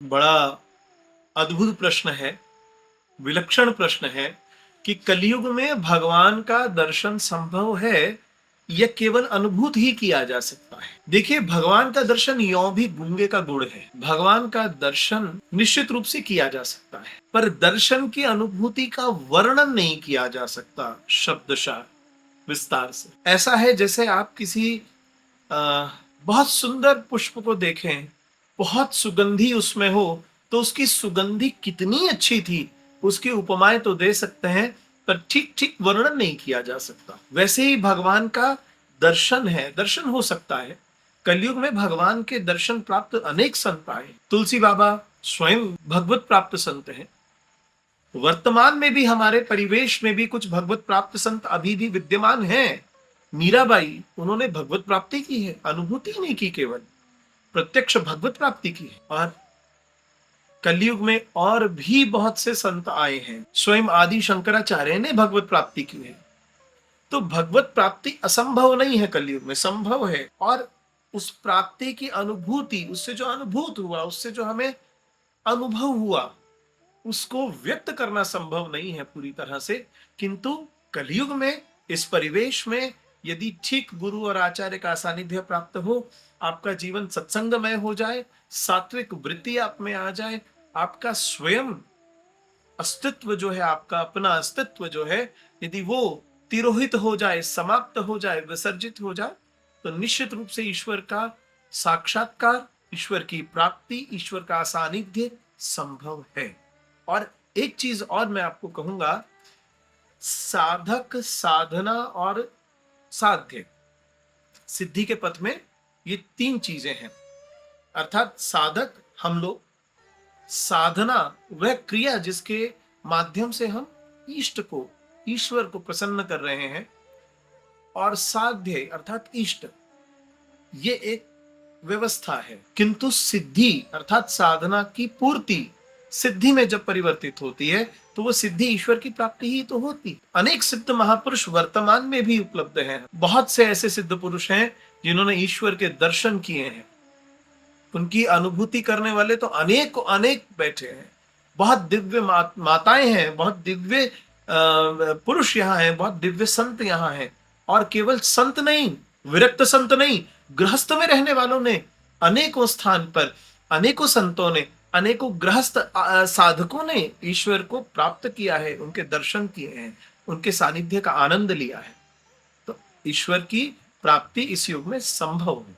बड़ा अद्भुत प्रश्न है, विलक्षण प्रश्न है कि कलयुग में भगवान का दर्शन संभव है या केवल अनुभूत ही किया जा सकता है। देखिए, भगवान का दर्शन यों भी गूंगे का गुड़ है। भगवान का दर्शन निश्चित रूप से किया जा सकता है, पर दर्शन की अनुभूति का वर्णन नहीं किया जा सकता शब्दशः विस्तार से। ऐसा है जैसे आप किसी बहुत सुंदर पुष्प को देखें, बहुत सुगंधी उसमें हो, तो उसकी सुगंधी कितनी अच्छी थी, उसकी उपमाएं तो दे सकते हैं, पर ठीक ठीक वर्णन नहीं किया जा सकता। वैसे ही भगवान का दर्शन है, दर्शन हो सकता है। कलयुग में भगवान के दर्शन प्राप्त अनेक संत आए। तुलसी बाबा स्वयं भगवत प्राप्त संत हैं। वर्तमान में भी हमारे परिवेश में भी कुछ भगवत प्राप्त संत अभी भी विद्यमान हैं। मीराबाई, उन्होंने भगवत प्राप्ति की है, अनुभूति नहीं की, केवल प्रत्यक्ष भगवत प्राप्ति की है। और कलयुग में और भी बहुत से संत आए हैं। स्वयं आदि शंकराचार्य ने भगवत प्राप्ति की है। तो भगवत प्राप्ति असंभव नहीं है, कलयुग में संभव है। और उस प्राप्ति की अनुभूति, उससे जो अनुभूत हुआ, उससे जो हमें अनुभव हुआ, उसको व्यक्त करना संभव नहीं है पूरी तरह से। किंतु कलयुग में, इस परिवेश में, यदि ठीक गुरु और आचार्य का सानिध्य प्राप्त हो, आपका जीवन सत्संगमय हो जाए, सात्विक वृत्ति आप में आ जाए, आपका स्वयं अस्तित्व जो है, आपका अपना अस्तित्व जो है, यदि वो तिरोहित हो जाए, समाप्त हो जाए, विसर्जित हो जाए, तो निश्चित रूप से ईश्वर का साक्षात्कार, ईश्वर की प्राप्ति, ईश्वर का सानिध्य संभव है। और एक चीज और मैं आपको कहूंगा, साधक, साधना और साध्य, सिद्धि के पथ में ये तीन चीजें हैं। अर्थात साधक हम लोग, साधना वह क्रिया जिसके माध्यम से हम इष्ट को, ईश्वर को प्रसन्न कर रहे हैं, और साध्य अर्थात इष्ट, ये एक व्यवस्था है। किंतु सिद्धि अर्थात साधना की पूर्ति सिद्धि में जब परिवर्तित होती है, तो वो सिद्धि ईश्वर की प्राप्ति ही तो होती। अनेक सिद्ध महापुरुष वर्तमान में भी उपलब्ध हैं। बहुत से ऐसे सिद्ध पुरुष हैं जिन्होंने ईश्वर के दर्शन किए हैं। उनकी अनुभूति करने वाले तो अनेक अनेक बैठे हैं। बहुत दिव्य माताएं हैं, बहुत दिव्य पुरुष यहाँ हैं, बहुत दिव्य संत यहाँ हैं। और केवल संत नहीं, विरक्त संत नहीं, गृहस्थ में रहने वालों ने अनेकों स्थान पर, अनेकों संतों ने, अनेकों गृहस्थ साधकों ने ईश्वर को प्राप्त किया है, उनके दर्शन किए हैं, उनके सानिध्य का आनंद लिया है। तो ईश्वर की प्राप्ति इस युग में संभव है।